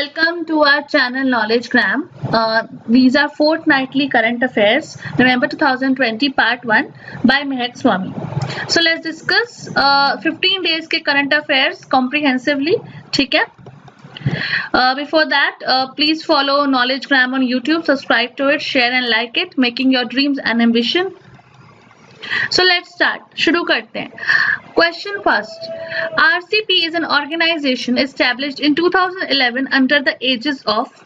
Welcome to our channel Knowledge Gram. These are fortnightly current affairs, November 2020 part 1 by Mehak Swami. So let's discuss 15 days के current affairs comprehensively. ठीक है? Before that, please follow Knowledge Gram on YouTube, subscribe to it, share and like it, making your dreams an ambition. So let's start. शुरू करते हैं. Question first. RCP is an organization established in 2011 under the aegis of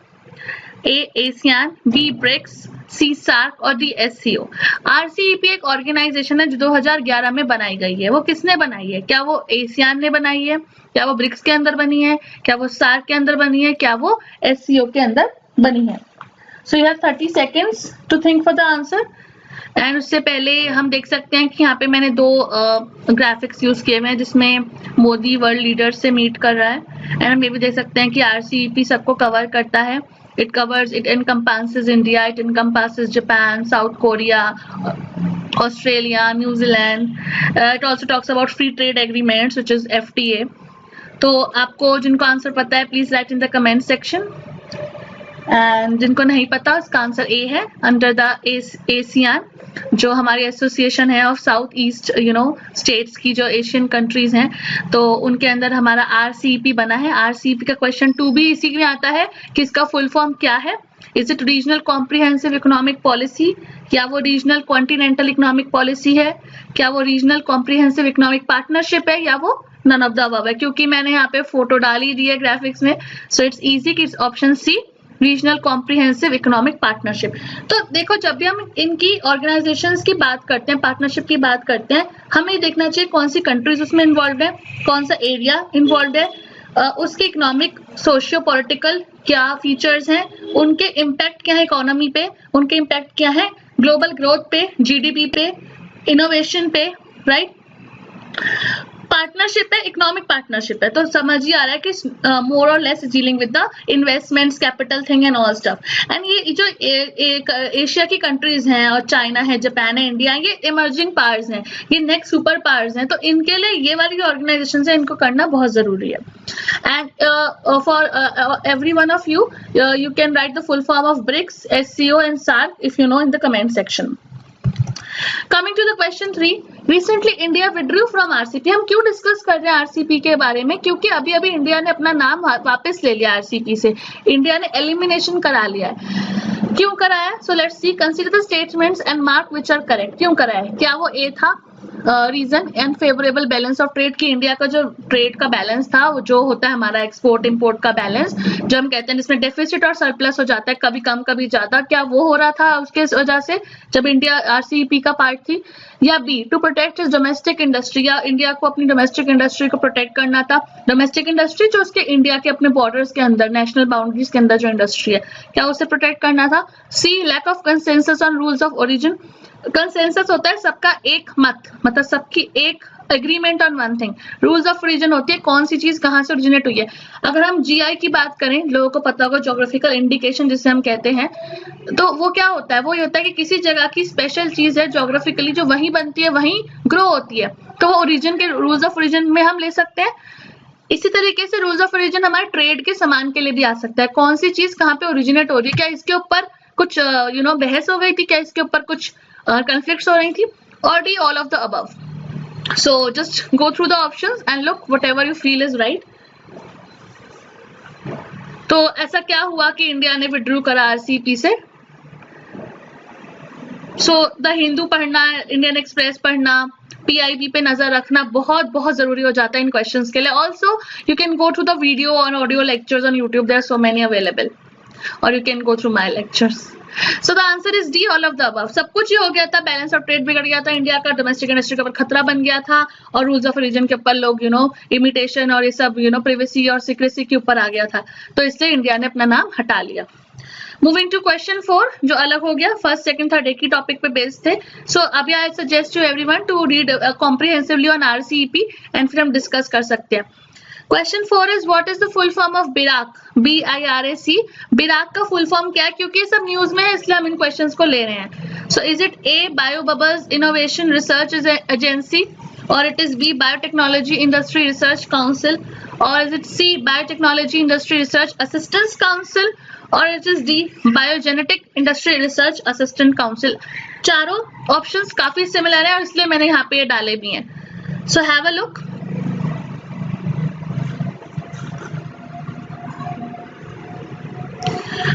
A. ASEAN, B. BRICS, C. SAARC और D. SCO. RCEP एक organisation है जो 2011 में बनाई गई है. वो किसने बनाई है? क्या वो ASEAN ने बनाई है? क्या वो BRICS के अंदर बनी है? क्या वो SAARC के अंदर बनी है? क्या वो SCO के अंदर बनी है? So you have 30 seconds to think for the answer. And उससे पहले हम देख सकते हैं कि यहाँ पे मैंने दो ग्राफिक्स यूज किए हुए हैं जिसमें मोदी वर्ल्ड लीडर से मीट कर रहा है. एंड हम ये भी देख सकते हैं कि RCEP सबको कवर करता है. It encompasses India, it encompasses Japan, south Korea, Australia, New Zealand. It also talks about free trade agreements which is FTA. तो आपको जिनको आंसर पता है please right in the comment section. And जिनको नहीं पता उसका आंसर A है. अंडर द ASEAN जो हमारी एसोसिएशन है ऑफ साउथ ईस्ट स्टेट्स की जो एशियन कंट्रीज हैं, तो उनके अंदर हमारा RCEP बना है. RCEP का क्वेश्चन 2 भी इसी में आता है कि इसका फुल फॉर्म क्या है. Is it regional comprehensive economic policy, क्या वो रीजनल कॉन्टिनेंटल इकोनॉमिक पॉलिसी है, क्या वो रीजनल कॉम्प्रिहेंसिव इकोनॉमिक पार्टनरशिप है, या वो नन ऑफ द अबव है. क्योंकि मैंने यहाँ पे फोटो डाली दी है ग्राफिक्स में, सो इट्स इजी कि option C regional comprehensive economic partnership. तो देखो, जब भी हम इनकी ऑर्गेनाइजेशंस की बात करते हैं, पार्टनरशिप की बात करते हैं, हमें देखना चाहिए कौन सी कंट्रीज उसमें इन्वॉल्व है, कौन सा एरिया इन्वॉल्व है, उसके इकोनॉमिक सोशियो पॉलिटिकल क्या फीचर्स हैं, उनके इम्पैक्ट क्या है इकोनॉमी पे, उनके इम्पैक्ट क्या है ग्लोबल ग्रोथ पे, GDP पे, इनोवेशन पे, राइट. पार्टनरशिप है, इकोनॉमिक पार्टनरशिप है, तो समझ ही आ रहा है कि मोर और less dealing with the investments, capital thing and all stuff. And ये जो एशिया की कंट्रीज हैं और चाइना है, जापान है, इंडिया, ये इमर्जिंग पावर्स हैं, ये नेक्स्ट सुपर पावर्स हैं, तो इनके लिए ये वाली ऑर्गेनाइजेशन है इनको करना बहुत जरूरी है. And for every one of you you can write the full form of BRICS, SCO and SAARC if you know in the comment section. Coming to the question 3, recently India withdrew from RCP. हम क्यों discuss कर रहे हैं RCP के बारे में? क्योंकि अभी अभी इंडिया ने अपना नाम वापस ले लिया RCP से. इंडिया ने एलिमिनेशन करा लिया है. क्यों कराया? So let's see. Consider the statements and mark which are correct. क्यों कराया है? क्या वो A था reason unfavourable balance of trade, की इंडिया का जो ट्रेड का बैलेंस था, वो जो होता है हमारा एक्सपोर्ट इंपोर्ट का बैलेंस, जो हम कहते हैं जिसमें डेफिसिट और सरप्लस हो जाता है, कभी कम कभी ज्यादा, क्या वो हो रहा था उसके वजह से जब इंडिया RCEP का पार्ट थी? या B, to protect domestic industry, या इंडिया को अपनी डोमेस्टिक इंडस्ट्री को प्रोटेक्ट करना था. डोमेस्टिक इंडस्ट्री जो उसके इंडिया के अपने बॉर्डर्स के अंदर, नेशनल बाउंड्रीज के अंदर जो इंडस्ट्री है, क्या उसे प्रोटेक्ट करना था? C, lack of consensus on rules of origin. Consensus होता है सबका एक मत, मतलब सबकी एक agreement on one thing. Rules of origin होती है कौन सी चीज कहां से ओरिजिनेट हुई है. अगर हम GI की बात करें, लोगों को पता होगा, ज्योग्राफिकल इंडिकेशन जिसे हम कहते हैं, तो वो क्या होता है? वो ये होता है कि किसी जगह की स्पेशल चीज है ज्योग्राफिकली, जो वहीं बनती है वहीं ग्रो होती है, तो वो ओरिजिन के रूल्स ऑफ ओरिजिन में हम ले सकते हैं. इसी तरीके से रूल्स ऑफ ओरिजिन हमारे ट्रेड के सामान के लिए भी आ सकता है. कौन सी चीज कहाँ पे ओरिजिनेट हो रही है, क्या इसके ऊपर कुछ बहस हो गई थी, क्या इसके ऊपर कुछ conflicts हो रही थी, और D, all of the above. So just go through the options and look whatever you feel is right. तो ऐसा क्या हुआ कि इंडिया ने विड्रू करा RCEP से? So द हिंदू पढ़ना, इंडियन एक्सप्रेस पढ़ना, PIB पे नजर रखना बहुत बहुत जरूरी हो जाता है इन क्वेश्चंस के लिए. Also you can go through the video और audio lectures on YouTube, there are so many available, और you can go through my lectures. So the answer is D, all of the above. सब कुछ ही हो गया था, balance of trade बिगड़ गया था इंडिया का, डोमेस्टिक इंडस्ट्री के ऊपर खतरा बन गया था, और रूल्स ऑफ ओरिजिन के ऊपर लोग इमिटेशन और ये सब प्राइवेसी और सीक्रेसी के ऊपर आ गया था, तो इसलिए इंडिया ने अपना नाम हटा लिया. मूविंग टू क्वेश्चन 4, जो अलग हो गया, फर्स्ट सेकंड थर्ड एक ही टॉपिक पे बेस्ड थे. सो अभी I suggest to everyone to read comprehensively on RCEP and फिर हम डिस्कस कर सकते हैं. Question 4 is what is the full form of BIRAC? BIRAC. BIRAC का full form क्या है? क्योंकि ये सब न्यूज में है इसलिए हम इन क्वेश्चंस को ले रहे हैं. So is it A, Bio Bubbles Innovation Research Agency, or it is B, Biotechnology Industry Research Council, or is it C, Biotechnology Industry Research Assistance Council, or it is D, Biogenetic Industry Research Assistant Council. चारों options काफी similar है और इसलिए मैंने यहाँ पे ये डाले भी हैं. So have a look.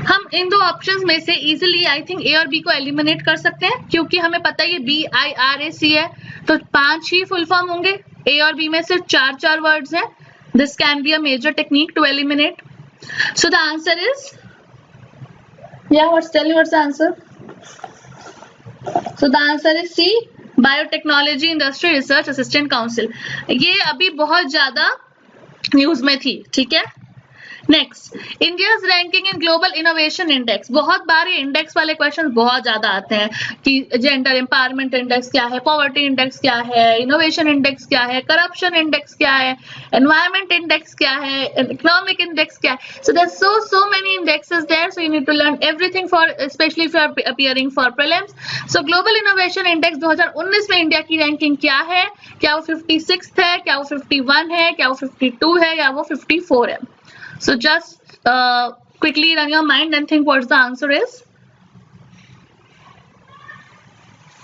हम इन दो ऑप्शंस में से इजीली आई थिंक ए और बी को एलिमिनेट कर सकते हैं, क्योंकि हमें पता है ये BIRAC है, तो 5 ही फुल फॉर्म होंगे. ए और बी में सिर्फ 4 वर्ड्स हैं. This can be a major technique to eliminate. So the answer is, या what's the answer? So the answer is C, biotechnology industry research assistant council. ये अभी बहुत ज्यादा न्यूज में थी. ठीक है. Next, India's ranking in global innovation index. बहुत बार ये इंडेक्स वाले क्वेश्चन बहुत ज्यादा आते हैं कि जेंडर एम्पावरमेंट इंडेक्स क्या है, पॉवर्टी इंडेक्स क्या है, इनोवेशन इंडेक्स क्या है, करप्शन इंडेक्स क्या है, एनवायरमेंट इंडेक्स क्या है, इकोनॉमिक इंडेक्स क्या है. So there so many indexes there, so you need to learn everything for, especially if you are appearing for prelims. So global innovation index 2019 में India की ranking क्या है? क्या वो 56th है, क्या वो 51 है, क्या वो 52 है, या वो 54 है? So just quickly run your mind and think what the answer is,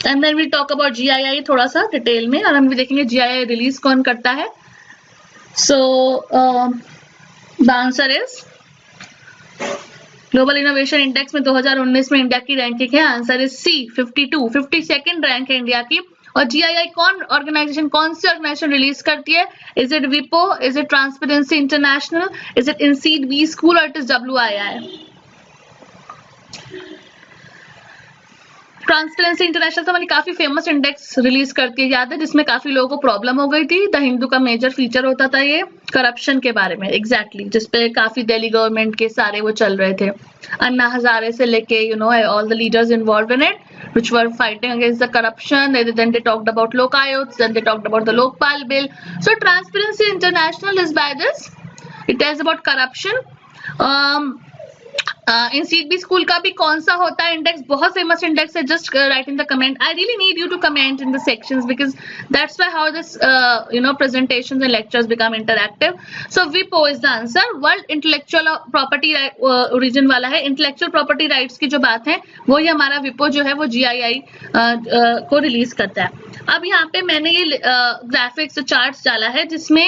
and then we'll talk about GII थोड़ा सा डिटेल में, और हम भी देखेंगे GII रिलीज कौन करता है. So the answer is global innovation index में 2019 में इंडिया की रैंकिंग है. Answer is C, 52. 52nd rank है इंडिया की. और GII कौन ऑर्गेनाइजेशन, कौन सी ऑर्गेनाइजेशन रिलीज करती है? इज इट विपो, is it Transparency International, is it INSEAD B school, और it is WII? Transparency International तो हमारी काफी फेमस इंडेक्स रिलीज करती है, याद है, जिसमें काफी लोगों को प्रॉब्लम हो गई थी. द हिंदू का मेजर फीचर होता था ये करप्शन के बारे में, एग्जैक्टली, जिसपे काफी दिल्ली गवर्नमेंट के सारे वो चल रहे थे. अन्ना हजारे से लेके all the leaders involve in it, which were fighting against the corruption. Then they talked about Lok Ayuks, then they talked about the Lokpal bill. So Transparency International is by this. It tells about corruption. इन CB school का भी कौन सा होता है index? बहुत famous index है. Just write in the comment. I really need you to comment in the sections because that's why how this presentations and lectures become interactive. So WIPO is the answer. World intellectual property origin वाला है. Intellectual property rights की जो बात है वही हमारा WIPO जो है वो GII को रिलीज करता है. अब यहाँ पे मैंने ये ग्राफिक्स चार्ट्स डाला है जिसमें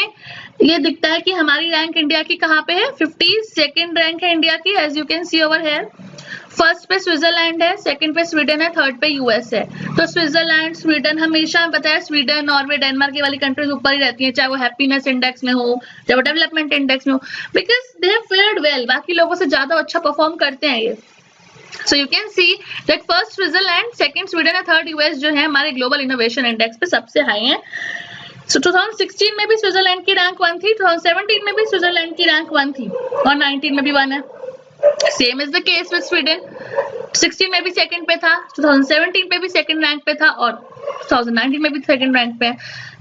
ये दिखता है कि हमारी रैंक इंडिया की कहाँ पे है. 52nd रैंक है इंडिया की, as you can see over here. First पे स्विट्जरलैंड है, सेकंड पे स्वीडन है, थर्ड पे US है. तो स्विट्जरलैंड, स्वीडन, हमेशा बताया स्वीडन, नॉर्वे, डेनमार्क, ये वाली कंट्रीज ऊपर ही रहती हैं, चाहे वो हैप्पीनेस इंडेक्स में हो, चाहे वो डेवलपमेंट इंडेक्स में हो, बिकॉज दे हैव फेयर्ड वेल. बाकी लोगों से ज्यादा अच्छा परफॉर्म करते हैं ये. So you can see that first Switzerland, second Sweden and third US जो है हमारे ग्लोबल इनोवेशन इंडेक्स पे सबसे हाई है. So 2016 में भी स्विट्जरलैंड की रैंक 1 थी, 2017 में भी स्विट्जरलैंड की रैंक 1 थी, और 19 में भी 1 है. Same is the case with Sweden. 16 में भी सेकंड पे था, 2017 पे भी सेकंड रैंक पे था, और 2019 में भी सेकंड रैंक पे है.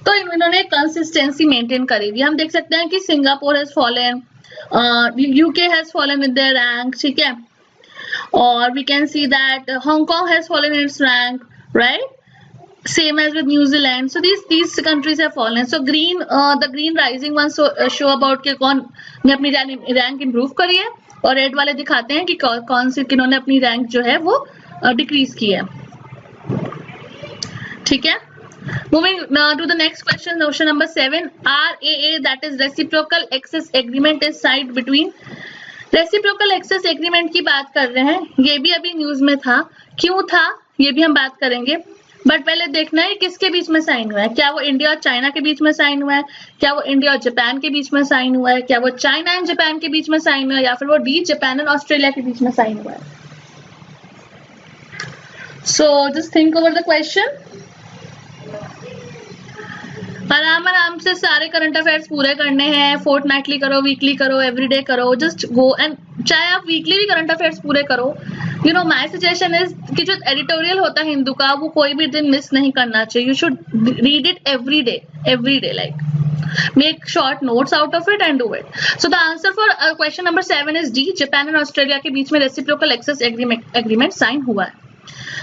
तो इन्होंने कंसिस्टेंसी मेंटेन करी हुई. हम देख सकते हैं कि Singapore has fallen, UK has fallen with their rank. ठीक है. Or we can see that Hong Kong has fallen in its rank, right? Same as with New Zealand. So these countries have fallen. So the green rising ones show about कि कौन ने अपनी rank improve करी है, और red वाले दिखाते हैं कि कौन से किन्होंने अपनी रैंक जो है वो डिक्रीज की है. ठीक है. Moving to the next question, question number 7. RAA, that is reciprocal access agreement, is signed between. Reciprocal access agreement की बात कर रहे हैं. ये भी अभी न्यूज में था. क्यों था ये भी हम बात करेंगे, बट पहले देखना है किसके बीच में साइन हुआ है. क्या वो इंडिया और चाइना के बीच में साइन हुआ है, क्या वो इंडिया और जापान के बीच में साइन हुआ है, क्या वो चाइना एंड जापान के बीच में साइन हुआ है, या फिर वो जापान एंड ऑस्ट्रेलिया के बीच में साइन हुआ है. So just think over the question. आराम से सारे करंट अफेयर्स पूरे करने हैं. फोर्टनाइटली करो, वीकली करो, एवरीडे करो, जस्ट गो. एंड चाहे आप वीकली भी करंट अफेयर्स पूरे करो, माय सजेशन इज कि जो एडिटोरियल होता है हिंदू का, वो कोई भी दिन मिस नहीं करना चाहिए. You should read it every day, like make short notes out of it and do it. So the answer for question number 7 is D. Japan and Australia के बीच में रेसिप्रोकल एक्सेस एग्रीमेंट साइन हुआ है.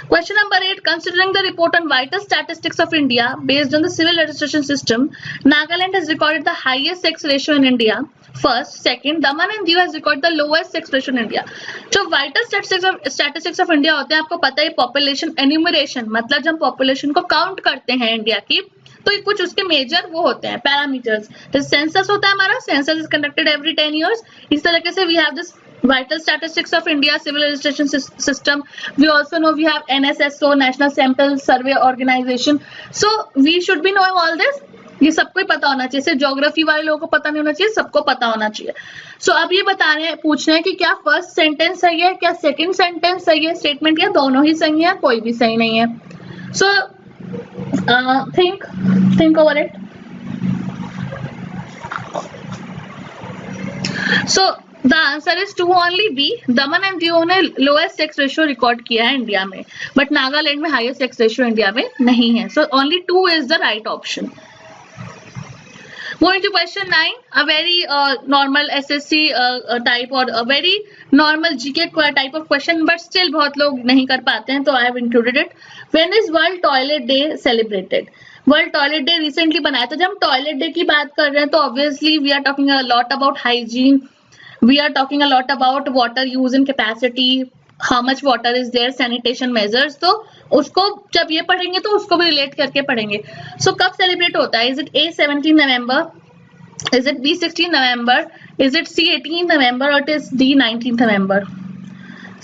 Question number 8. Considering the report on vital statistics of India based on the civil registration system, Nagaland has recorded the highest sex ratio in India. First, second, Daman and Diu has recorded the lowest sex ratio in India. जो vital statistics of India होते हैं, आपको पता है population enumeration, मतलब जब population को count करते हैं इंडिया की, तो कुछ उसके मेजर वो होते हैं पैरामीटर्स. तो सेंसस होता है हमारा, census is conducted every 10 years. इस तरीके से we have this vital statistics of India civil registration system. We also know we have NSSO, National Sample Survey Organization. So we should be knowing all this. ये सबको ही पता होना चाहिए, सिर्फ geography वाले लोगों को पता नहीं होना चाहिए, सबको पता होना चाहिए. सो अब ये पूछ रहे हैं कि क्या फर्स्ट सेंटेंस सही है, क्या सेकंड सेंटेंस सही है, स्टेटमेंट, या दोनों ही सही है, कोई भी सही नहीं है. सो think over it. So the answer is 2 only. B. Daman and Diu ने लोएस्ट सेक्स रेशियो रिकॉर्ड किया है इंडिया में, बट नागालैंड में हाईएस्ट सेक्स रेशियो इंडिया में नहीं है. So only 2 is the right option. Moving to question 9, a very normal SSC type or a very normal GK type of question, but still बहुत लोग नहीं कर पाते हैं, तो I have included it. When is World Toilet Day celebrated? World Toilet Day recently बनाया था. जब हम टॉयलेट डे की बात कर रहे हैं तो obviously we are talking a lot about hygiene. We are talking a lot about water use and capacity, how much water is there, sanitation measures. तो उसको जब ये पढ़ेंगे तो उसको भी रिलेट करके पढ़ेंगे. So कब सेलिब्रेट होता है? Is it A 17 November? Is it B 16 November? Is it C 18 November? Or it is D 19 November?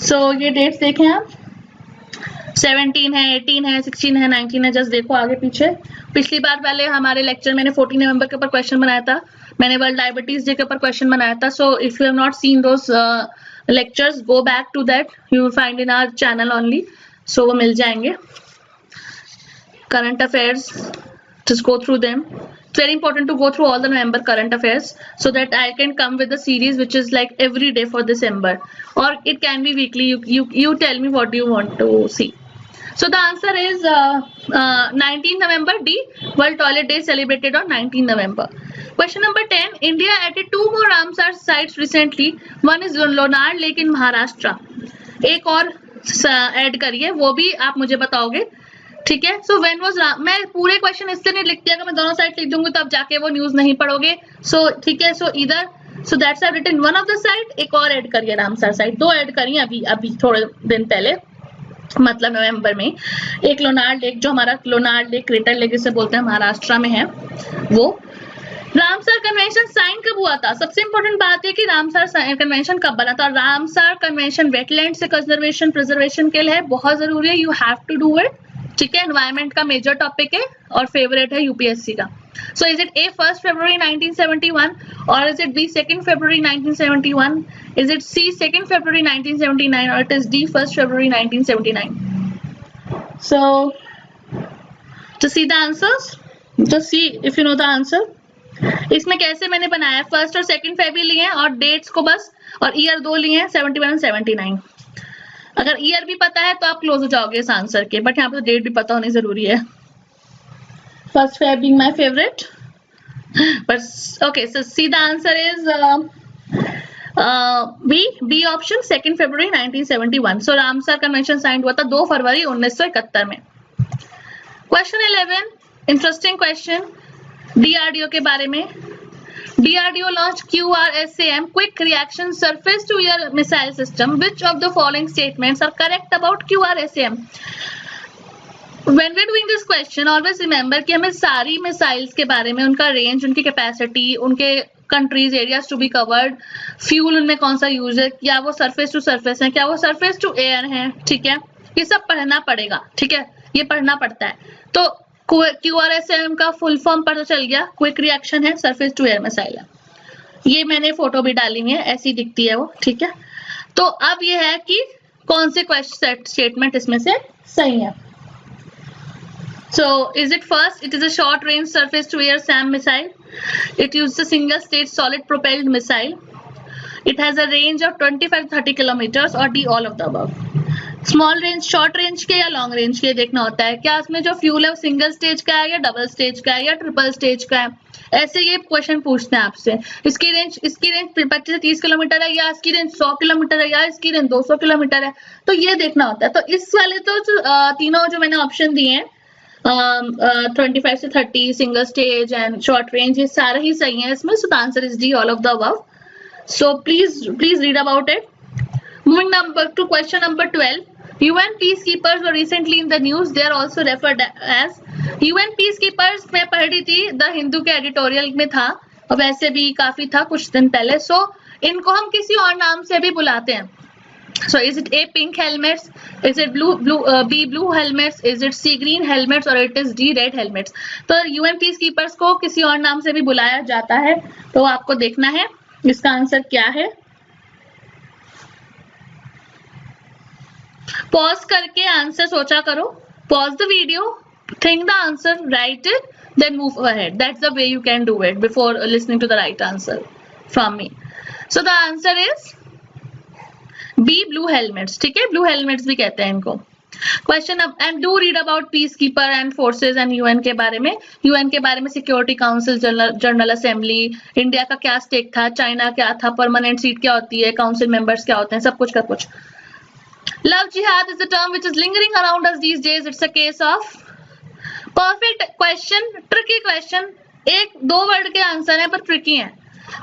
So ये डेट्स देखें आप, 17 है, 18 है, 16 है, 19 है. जस्ट देखो आगे पीछे. पिछली बार पहले हमारे लेक्चर मैंने 14 नवंबर के ऊपर क्वेश्चन बनाया था, मैंने वर्ल्ड डायबिटीज डे के ऊपर क्वेश्चन बनाया था. So if you have not seen those lectures, go back to that, you will find in our channel only. So वो मिल जाएंगे. Current affairs, just go through them. It's very important to go through all the November current affairs so that I can come with a series which is like every day for December, or it can be weekly. You tell me what do you want to see. So the answer is 19 November. D. World Toilet Day celebrated on 19 November. Question number 10. India added 2 more Ramsar sites recently. One is Lonar Lake in Maharashtra. एक और add करिए, वो भी आप मुझे बताओगे, ठीक है. सो व्हेन वाज, मैं पूरे क्वेश्चन इसलिए नहीं लिखती, अगर मैं दोनों साइड लिख दूंगी तो आप जाके वो न्यूज नहीं पढ़ोगे. सो ठीक है. सो इधर, so that's I written one of the site, एक और ऐड करिए रामसर साइट, 2 ऐड करिए अभी थोड़े दिन पहले, मतलब नवंबर में. एक लोनार लेक, जो हमारा लोनार लेक, क्रेटर लेक जिसे बोलते हैं, महाराष्ट्र में है वो. रामसर कन्वेंशन साइन कब हुआ था? सबसे इंपॉर्टेंट बात है कि रामसर कन्वेंशन कब बना था. रामसर कन्वेंशन वेटलैंड से कंजर्वेशन प्रिजर्वेशन के लिए बहुत जरूरी है, you have to do it, ठीक है. एनवायरमेंट का मेजर टॉपिक है और फेवरेट है यूपीएससी का. सो इज इट A 1 February 1971 और is it B 2 February 1971? Is it C 2 February 1979 और it is D 1 February 1979? So to see the answers, just see if you know the answer. इसमें कैसे मैंने बनाया, 1 और 2 फेब लिए हैं और डेट्स को बस, और ईयर 2 लिए हैं, 71 और 79. अगर ईयर भी पता है तो आप क्लोज हो जाओगे इस आंसर के, बट यहाँ पे डेट भी पता होनी जरूरी है. 1 Feb being my favorite, but okay, so see the answer is B option, 2 February 1971. So Ramsar convention sign हुआ था 2 फरवरी 1971 में. क्वेश्चन 11, इंटरेस्टिंग क्वेश्चन, DRDO के बारे में. DRDO launched QRSAM, Quick Reaction Surface to Air Missile System. Which of the following statements are correct about QRSAM? When we're doing this question, always remember कि हमें सारी missiles के बारे में, उनका रेंज, उनकी कैपेसिटी, उनके countries, areas to be covered, fuel उनमें कौन सा यूज है, क्या वो सरफेस टू सरफेस है, क्या वो सरफेस टू एयर है, ठीक है. ये सब पढ़ना पड़ेगा, ठीक है, ये पढ़ना पड़ता है. तो QRSAM का फुल फॉर्म पता चल गया, क्विक रिएक्शन है, सरफेस टू एयर मिसाइल है. ये मैंने फोटो भी डाली हुई है, ऐसी दिखती है वो, ठीक है. तो अब ये है कि कौन से क्वेश्चन स्टेटमेंट इसमें से सही है. So is it first? It is a short range surface to air SAM missile. It uses a single stage solid propelled missile. It has a range of 25 to 30 kilometers, or D, all of the above. Small range, short range के या long range के देखना होता है। क्या उसमें जो fuel है वो सिंगल स्टेज का है या डबल स्टेज का है या ट्रिपल स्टेज का है, ऐसे ये क्वेश्चन पूछते हैं आपसे। इसकी रेंज 25 से 30 किलोमीटर है या इसकी रेंज 100 किलोमीटर है या इसकी रेंज 200 किलोमीटर है, तो ये देखना होता है। तो इस वाले तो तीनों जो मैंने ऑप्शन दिए हैं 25 से 30, single stage and short range, ये सारे ही सही है इसमें। सो the answer is D, all of the above. So please read about it. Moving to question number 12. UN peacekeepers were recently in the news. They are also referred as UN peacekeepers. मैं पढ़ रही थी, the Hindu के editorial में था और वैसे भी काफी था कुछ दिन पहले। सो इनको हम किसी और नाम से भी बुलाते हैं। So is it A, pink helmets? Is it B, blue helmets? Is it C, green helmets? or it is D, red helmets? तो UN peacekeepers को किसी और नाम से भी बुलाया जाता है, तो आपको देखना है इसका आंसर क्या है। पॉज करके आंसर सोचा करो, pause the video, think the answer, write it, then move ahead. That's the way you can do it before listening to the right answer from me. So the answer is B, blue helmets. ठीक है, blue helmets भी कहते हैं इनको। Question अब, and do read about piece keeper and forces and UN के बारे में। यूएन के बारे में security council, general assembly, India का क्या स्टेक था, चाइना क्या था, परमानेंट सीट क्या होती है, काउंसिल मेंबर्स क्या होते हैं, सब कुछ का कुछ। Love jihad is a term which is lingering around us these days. It's a case of perfect question, tricky question. एक दो वर्ड के आंसर है पर ट्रिकी है।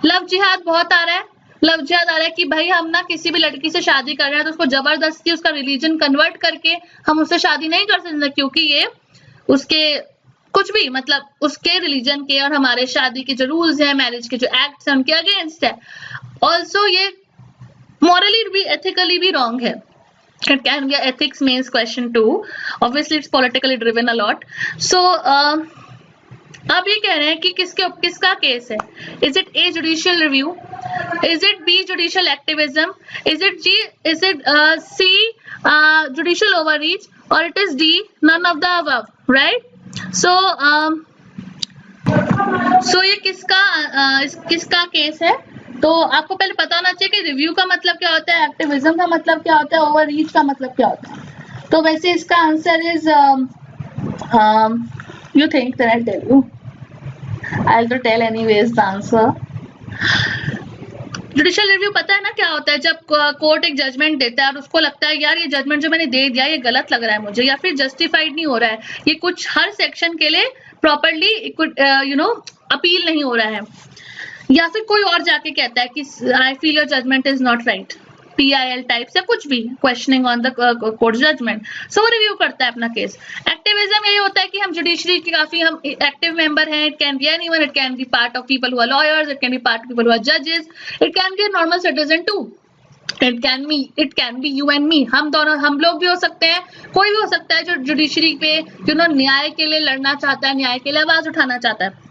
लव जिहाद बहुत आ रहा है, लव जिहाद आ रहा है कि भाई हम ना किसी भी लड़की से शादी कर रहे हैं तो उसको जबरदस्ती उसका रिलीजन कन्वर्ट करके हम उससे शादी नहीं कर सकते, क्योंकि ये उसके कुछ भी मतलब उसके रिलीजन के और हमारे शादी के जो रूल्स हैं, मैरिज के जो एक्ट्स हैं उनके अगेंस्ट है। ऑल्सो ये मॉरली भी, एथिकली भी रॉन्ग है। It can be an ethics mains question too. Obviously, it's politically driven a lot. So, अब ये कह रहे हैं कि किसका केस है। Is it A, judicial review? Is it B, judicial activism? Is it C, judicial overreach? Or it is D, none of the above, right? So, ये किसका केस है? तो आपको पहले पता होना चाहिए कि रिव्यू का मतलब क्या होता है, एक्टिविज्म का मतलब क्या होता है, ओवररीच का मतलब क्या होता है। तो वैसे इसका answer is you think that I tell you, I will tell anyways the answer. Judicial review पता है ना क्या होता है, जब कोर्ट एक जजमेंट देता है और उसको लगता है यार ये जजमेंट जो मैंने दे दिया ये गलत लग रहा है मुझे, या फिर जस्टिफाइड नहीं हो रहा है, ये कुछ हर सेक्शन के लिए प्रॉपरली अपील नहीं हो रहा है, या फिर कोई और जाके कहता है कि I feel your judgement is not right, PIL types या कुछ भी, questioning on the court judgement. So review करता है अपना केस। एक्टिविज्म यही होता है कि हम जुडिशरी के काफी हम एक्टिव मेंबर हैं। It can be anyone, it can be part of people who are lawyers, it can be part of people who are जजेस, it can be a normal citizen too, it can be you and me, हम दोनों, हम लोग भी हो सकते हैं, कोई भी हो सकता है जो जुडिशरी पे न्याय के लिए लड़ना चाहता है, न्याय के लिए आवाज उठाना चाहता है।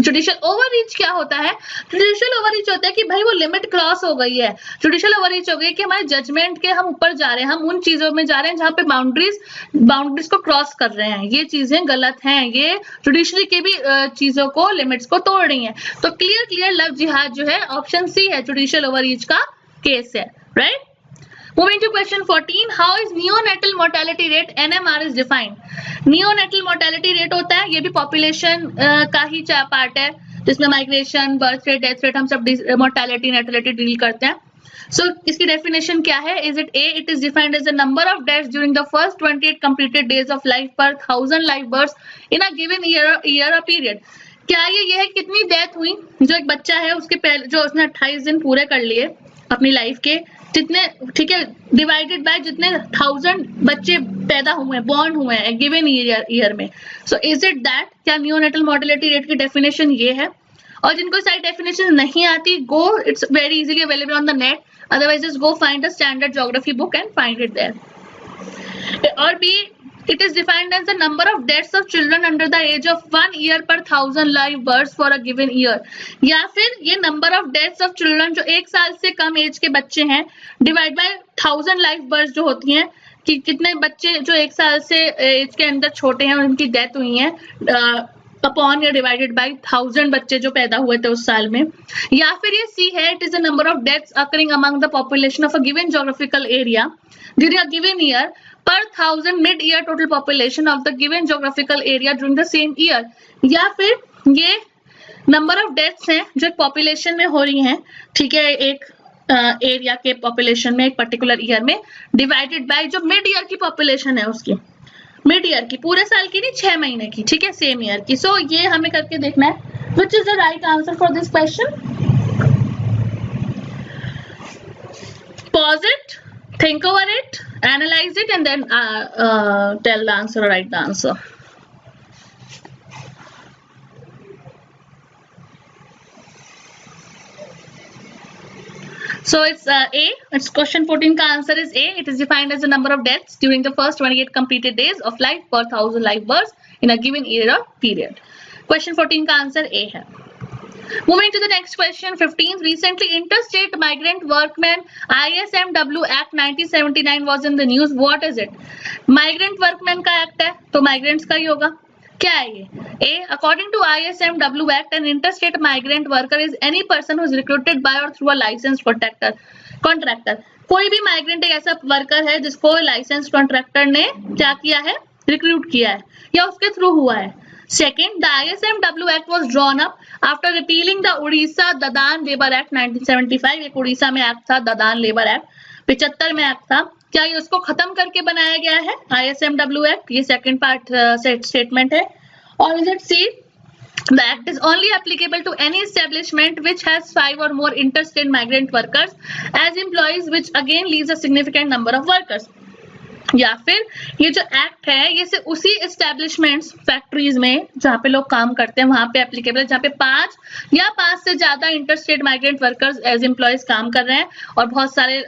जुडिशियल ओवररीच क्या होता है? जुडिशियल ओवररीच होता है कि भाई वो लिमिट क्रॉस हो गई है। जुडिशियल ओवररीच हो गई कि हमारे जजमेंट के हम ऊपर जा रहे हैं, हम उन चीजों में जा रहे हैं जहां पे बाउंड्रीज को क्रॉस कर रहे हैं, ये चीजें गलत हैं, ये जुडिशरी की भी चीजों को, लिमिट्स को तोड़ रही हैं। तो क्लियर लव जिहाद जो है ऑप्शन सी है, जुडिशियल ओवररीच का केस है, right. Moving to question 14, how is neonatal mortality rate, NMR is defined? Neonatal mortality rate होता है, ये भी population का ही पार्ट है, जिसमें migration, birth rate, death rate, हम सब mortality, natality डील करते हैं। So इसकी definition क्या है? Is it A, it is defined as the number of deaths during the first 28 completed days of life per 1000 live births in a given year or period? क्या ये है कितनी death हुई, जो एक बच्चा है उसके पहले जो उसने 28 दिन पूरे कर लिए अपनी लाइफ के, जितने, ठीक है, डिवाइडेड बाय जितने 1000 बच्चे पैदा हुए हैं, बॉर्न हुए हैं गिवन ईयर में। So is it that? क्या नियोनेटल मोर्टेलिटी रेट की डेफिनेशन ये है? और जिनको सारी डेफिनेशन नहीं आती, go, it's very easily available on the net, otherwise just go find the standard geography book and find it there. और B, it is defined as the number of deaths of children under the age of 1 year per 1000 live births for a given year, या फिर ये number of deaths of children जो 1 साल से कम as के बच्चे हैं डिवाइड बाय 1000 live births जो होती हैं, कि कितने बच्चे जो 1 साल से एज के अंदर छोटे हैं और उनकी डेथ हुई है अपॉन या डिवाइडेड बाय 1000 बच्चे जो पैदा हुए थे उस साल में, या फिर ये सी है, it is the number of deaths occurring among the population of a given geographical area during a given year पर 1000 mid year total population of the given geographical area during the same year, या फिर ये number of deaths हैं जो एक population में हो रही हैं, ठीक है, एक एरिया के पॉपुलेशन में एक पर्टिकुलर ईयर में, डिवाइडेड बाय जो मिड ईयर की पॉपुलेशन है उसकी, मिड ईयर की, पूरे साल की नहीं, 6 महीने की, ठीक है, सेम ईयर की। सो ये हमें करके देखना है which is the right answer for this question. Pause it, think over it, analyze it, and then tell the answer or write the answer. So it's A. It's question 14 का answer is A. It is defined as the number of deaths during the first 28 completed days of life per 1000 live births in a given year or period. Question 14 का answer A है. Moving to the next question, 15th. Recently, Interstate Migrant Workmen ISMW Act 1979 was in the news. What is it? Migrant Workmen का act है, तो migrants का ही होगा. क्या है ये? A. According to ISMW Act, an interstate migrant worker is any person who is recruited by or through a licensed contractor. कोई भी migrant एक ऐसा वर्कर है जिसको licensed contractor ने क्या किया है? रिक्रूट किया है या उसके थ्रू हुआ है. Second, the ISMW Act was drawn up after repealing the Odisha Dadan Labour Act 1975. एक उड़ीसा में एक्ट था, ददान लेबर एक्ट 75 में एक्ट था. क्या ये उसको खत्म करके बनाया गया है ISMW एक्ट? ये सेकंड पार्ट स्टेटमेंट है. और is it C? The act is only applicable to any establishment which has 5 or more interstate migrant workers as employees, which again leaves a significant number of workers. या फिर ये जो act है ये सिर्फ उसी एस्टेब्लिशमेंट्स, फैक्ट्रीज में जहाँ पे लोग काम करते हैं वहां पे एप्लीकेबल है जहाँ पे 5 से ज्यादा interstate migrant workers as employees काम कर रहे हैं और बहुत सारे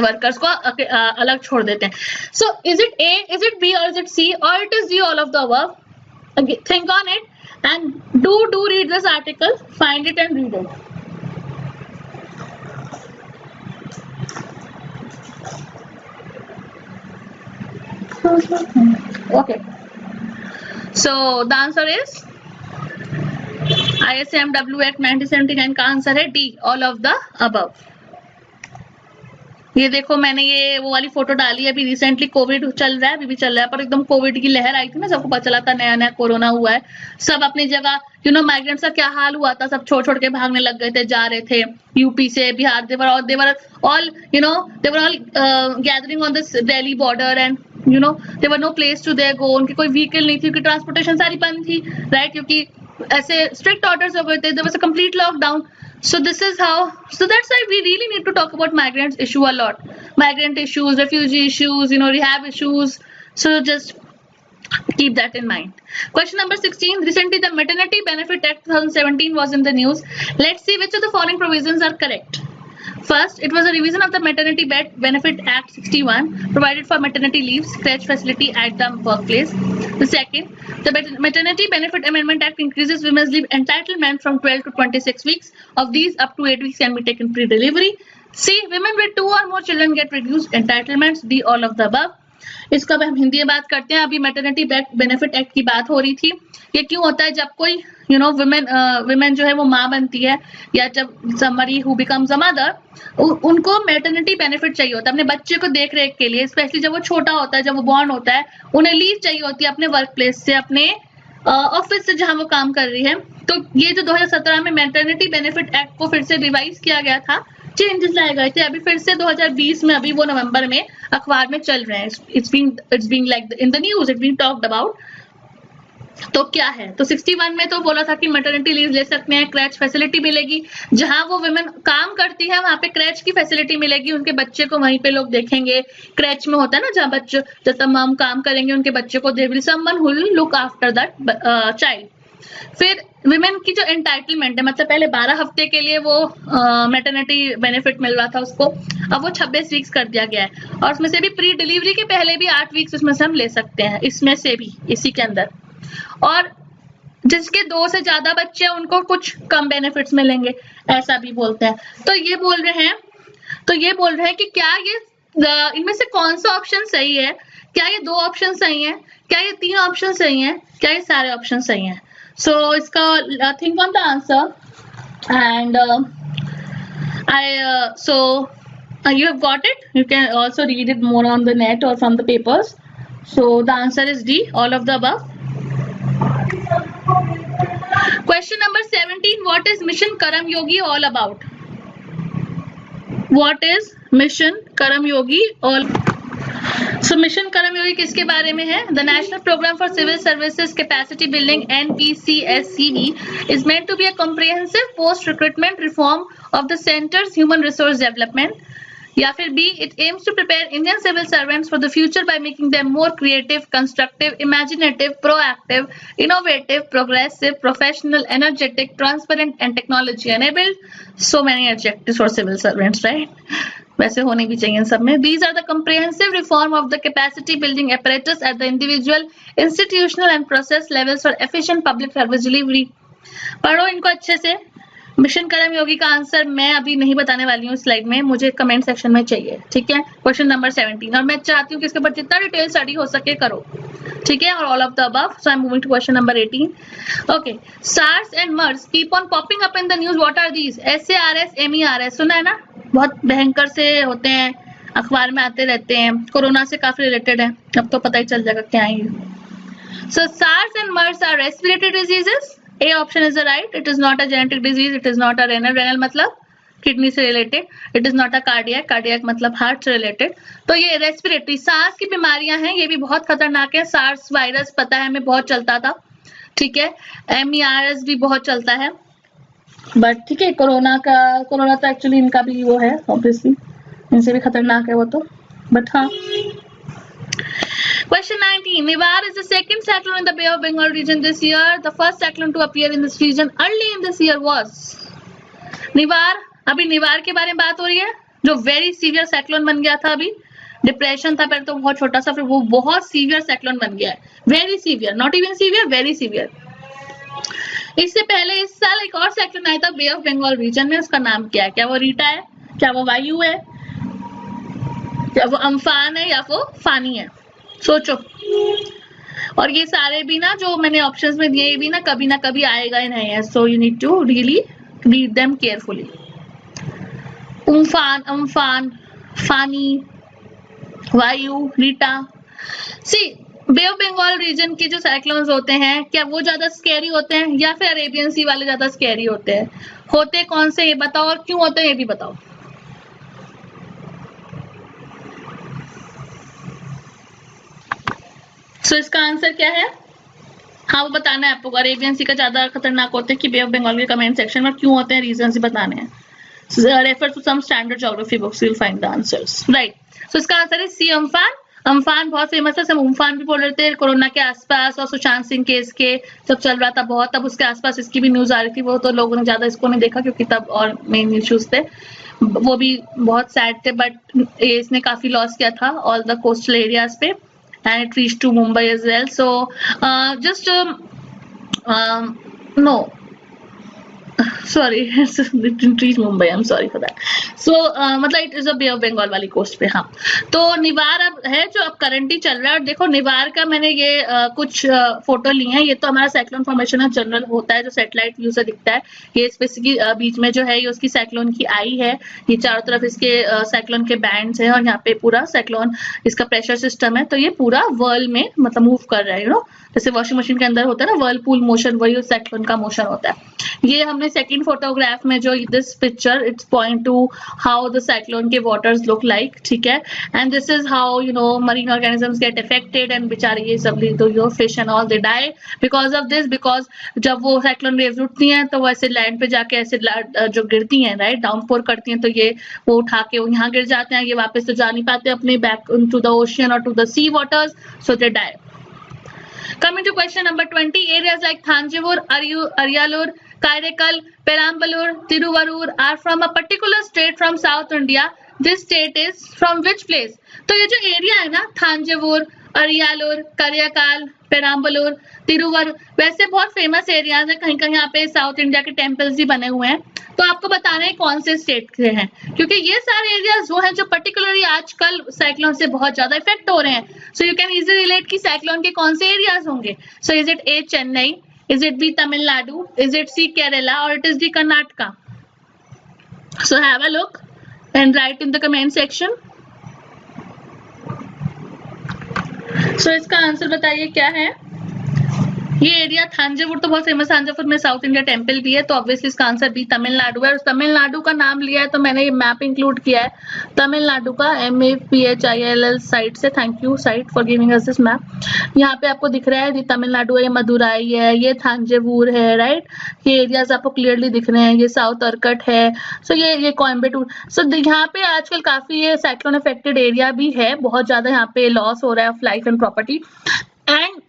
वर्कर्स को अलग छोड़ देते हैं. सो is it A, is it B और इज इट सी, और it is D all of the above? Think on it and do read this article, find it and read it. Okay, so the answer is ISMW Act 1979 का answer है D, all of the above. ये देखो मैंने ये वो वाली photo डाली है, अभी रिसेंटली कोविड चल रहा है, अभी भी चल रहा है, पर एकदम कोविड की लहर आई थी ना, सबको पता चला था नया नया कोरोना हुआ है, सब अपनी जगह माइग्रेंट्स का क्या हाल हुआ था, सब छोड़ छोड़ के भागने लग गए थे, जा रहे थे यूपी से Bihar, they were all gathering on this Delhi border and there were no place to their go. उनकी कोई व्हीकल नहीं थी क्योंकि ट्रांसपोर्टेशन सारी बंद थी, राइट, क्योंकि ऐसे स्ट्रिक्ट ऑर्डर्स हो गए थे, there was a complete lockdown. So this is how, so that's why we really need to talk about migrants issue a lot, migrant issues, refugee issues, rehab issues. So just keep that in mind. Question number 16. Recently the Maternity Benefit Act 2017 was in the news. Let's see which of the following provisions are correct. First, it was a revision of the Maternity Benefit Act 61, provided for maternity leave, crèche facility at the workplace. The second, the Maternity Benefit Amendment Act increases women's leave entitlement from 12 to 26 weeks. Of these, up to 8 weeks can be taken pre-delivery. C, women with 2 or more children get reduced entitlements. D, all of the above. इसका हम हिंदी में बात करते हैं. अभी maternity benefit act की बात हो रही थी. ये क्यों होता है? जब कोई विमेन जो है वो माँ बनती है या जब summary who becomes a mother, उनको मैटरनिटी बेनिफिट चाहिए होता है अपने बच्चे को देख रेख के लिए, स्पेशली जब वो छोटा होता है, जब वो बॉर्न होता है, उन्हें लीव चाहिए होती है अपने वर्क प्लेस से, अपने ऑफिस से जहां वो काम कर रही है. तो ये जो 2017 में मैटरनिटी बेनिफिट एक्ट को फिर से रिवाइज किया गया था, चेंजेस लाए गए थे, अभी फिर से 2020 में, अभी वो नवंबर में अखबार में चल रहे हैं. It's being like in the news, it's being talked about. तो क्या है? तो 61 में तो बोला था कि मैटरनिटी लीव ले सकते हैं, क्रैच फैसिलिटी मिलेगी, जहां वो वुमेन काम करती है वहां पे क्रैच की फैसिलिटी मिलेगी, उनके बच्चे को वहीं पे लोग देखेंगे. क्रैच में होता है ना जहां बच्चे, जब तमाम काम करेंगे उनके बच्चे को, they will someone who will look after that child. फिर विमेन की जो एंटाइटलमेंट है, मतलब पहले 12 हफ्ते के लिए वो मैटरनिटी बेनिफिट मिल रहा था उसको, अब वो 26 वीक्स कर दिया गया है, और उसमें से भी प्री डिलीवरी के पहले भी 8 वीक्स उसमें से हम ले सकते हैं, इसमें से भी, इसी के अंदर. और जिसके 2 से ज्यादा बच्चे हैं उनको कुछ कम बेनिफिट्स मिलेंगे, ऐसा भी बोलते हैं. तो ये बोल रहे हैं कि क्या ये इनमें से कौन सा ऑप्शन सही है? क्या ये 2 ऑप्शन सही हैं? क्या ये 3 ऑप्शन सही हैं? क्या ये सारे ऑप्शन सही हैं? सो इसका think on the answer and you have got it. You can also read it more on the net or from the papers. So the answer is D, all of the above. Question number 17, what is Mission Karam Yogi all about? What is Mission Karam Yogi all? So Mission Karam Yogi किसके बारे में है? The National Program for Civil Services Capacity Building (NPCSCB) is meant to be a comprehensive post-recruitment reform of the center's human resource development. या फिर B, it aims to prepare Indian civil servants for the future by making them more creative, constructive, imaginative, proactive, innovative, progressive, professional, energetic, transparent, and technology-enabled. So many adjectives for civil servants, right? वैसे होने भी चाहिए इन सब में. These are the comprehensive reform of the capacity building apparatus at the individual, institutional, and process levels for efficient public service delivery. पढ़ो इनको अच्छे से. मिशन करम योगी का आंसर मैं अभी नहीं बताने वाली हूँ स्लाइड में, मुझे कमेंट सेक्शन में चाहिए, ठीक है? क्वेश्चन नंबर 17, और मैं चाहती हूँ कि इसके ऊपर जितना डिटेल स्टडी हो सके करो, ठीक है? और all of the above. So I am moving to question number 18. Okay, SARS and MERS keep on popping up in the news. What are these? SARS, MERS सुना है ना? बहुत भयंकर से होते हैं, अखबार में आते रहते हैं, कोरोना से काफी रिलेटेड है, अब तो पता ही चल जाएगा क्या है ये. So SARS and MERS are respiratory diseases. A option is the right. It is not a genetic disease. It is not a renal मतलब किडनी से related. It is not a cardiac मतलब हार्ट से related. तो ये respiratory सांस की बीमारियां हैं, ये भी बहुत खतरनाक है. सार्स वायरस पता है हमें बहुत चलता था, ठीक है? MERS भी बहुत चलता है, बट ठीक है कोरोना तो एक्चुअली इनका भी वो है, ऑब्वियसली इनसे भी खतरनाक है वो तो, बट हाँ. Question 19. Nivar is the second cyclone in the Bay of Bengal region this year. The first cyclone to appear in this region early in this year was Nivar. अभी निवार के बारे में बात हो रही है, जो वेरी सीवियर साइक्लोन बन गया था. अभी डिप्रेशन था पहले तो बहुत छोटा सा, फिर वो बहुत सीवियर साइक्लोन बन गया है. Very severe, not even severe, very severe. इससे पहले इस साल एक और साइक्लोन आया था बे ऑफ बंगाल रीजन में. उसका नाम क्या है? क्या वो रीटा है? क्या वो वायु है? क्या वो अम्फान है या वो फानी है? सोचो. और ये सारे भी ना जो मैंने ऑप्शंस में दिए, ये भी ना कभी आएगा ही नहीं है. So you need to really read them carefully. Amphan, Amphan, Fani, Vayu, Rita. C Bay of Bengal region के जो साइक्लोन्स होते हैं, क्या वो ज्यादा स्कैरी होते हैं या फिर अरेबियन सी वाले ज्यादा स्कैरी होते हैं? होते कौन से ये बताओ, और क्यों होते हैं ये भी बताओ. सो इसका आंसर क्या है? हाँ वो बताना है आपको. अरेबियन सी का ज्यादा खतरनाक होते हैं कि बे ऑफ बंगाल के कमेंट सेक्शन में क्यों होते हैं, रीजन बताने हैं. Refer to some standard geography books, you will find the answers, right? So इसका आंसर है सी, अम्फान. अम्फान बहुत फेमस है, सब उम्फान भी बोल रहे थे कोरोना के आसपास, और सुशांत सिंह केस के जब चल रहा था बहुत, तब उसके आसपास इसकी भी न्यूज आ रही थी. वो तो लोगों ने ज्यादा इसको नहीं देखा क्योंकि तब और मेन इश्यूज थे, वो भी बहुत सैड थे, बट इसने काफी लॉस किया था ऑल द कोस्टल एरियाज पे, and it reached to Mumbai as well. So no, sorry, it didn't reach Mumbai. I'm sorry for that. So मतलब it is a Bay of Bengal वाली coast पे. हाँ, तो निवार अब है जो अब करंटली चल रहा है. और देखो निवार का मैंने ये कुछ फोटो ली है. ये तो हमारा साइक्लोन फॉर्मेशन जनरल होता है जो सैटेलाइट व्यू से दिखता है. ये स्पेसिफिक बीच में जो है ये उसकी साइक्लोन की आई है. ये चारों तरफ इसके साइक्लोन के बैंड्स हैं, और यहाँ पे पूरा साइक्लोन इसका प्रेशर सिस्टम है. तो ये पूरा वर्ल्ड में मतलब मूव कर रहा है, यू नो, जैसे वॉशिंग मशीन के अंदर होता है ना वर्लपूल मोशन, वही उस साइक्लोन का मोशन होता है. ये हमने सेकंड फोटोग्राफ में जो this picture it's point to how the cyclone के वाटर्स लुक लाइक, ठीक है? And this is how you know marine organisms get affected, and बेचारे ये सब your fish and all they die because of this. Because जब वो cyclone waves उठती हैं तो वो ऐसे लैंड पे जाके ऐसे जो गिरती हैं, राइट, डाउनपोर करती हैं, तो ये वो उठा के वो यहाँ गिर जाते हैं. ये वापस तो जा नहीं पाते अपने बैक टू द ओशियन और to the sea waters, so they die. Coming to question number 20, areas like Thanjavur, Aryalur, Karaikal, Perambalur, Tiruvarur are from a particular state from South India. This state is from which place? तो ये जो area है ना थांजावुर अरियालूर, करियाकाल, पेराम्बलूर, तिरुवर, वैसे बहुत famous areas है, कहीं कहीं यहाँ पे साउथ इंडिया के टेम्पल्स भी बने हुए हैं। तो आपको बताना है कौन से स्टेट के हैं, क्योंकि ये सारे एरियाज वो हैं जो पर्टिकुलरली आजकल साइक्लोन से बहुत ज्यादा इफेक्ट हो रहे हैं। So you can easily relate कि साइक्लोन के कौन से एरियाज होंगे। So is it A Chennai, is it B Tamil Nadu, is it C Kerala, और it is D Karnataka? So have a look and write in the comment section. So इसका answer बताइए क्या है। ये एरिया थांजावुर तो बहुत फेमस, थांजावुर में साउथ इंडिया टेम्पल भी है, तो ऑब्वियसली इसका आंसर भी तमिलनाडु है। और तमिलनाडु का नाम लिया है तो मैंने ये मैप इंक्लूड किया है तमिलनाडु का MAPHILL साइट से। Thank you site for giving us this map. यहाँ पे आपको दिख रहा है ये तमिलनाडु है, ये मदुराई है, ये थांजावुर है, राइट। ये एरियाज आपको क्लियरली दिख रहे हैं, ये साउथ अर्कट है, सो ये कोयम्बटूर। सो यहाँ पे आजकल काफी ये साइक्लोन अफेक्टेड एरिया भी है, बहुत ज्यादा यहाँ पे लॉस हो रहा है of life and property. And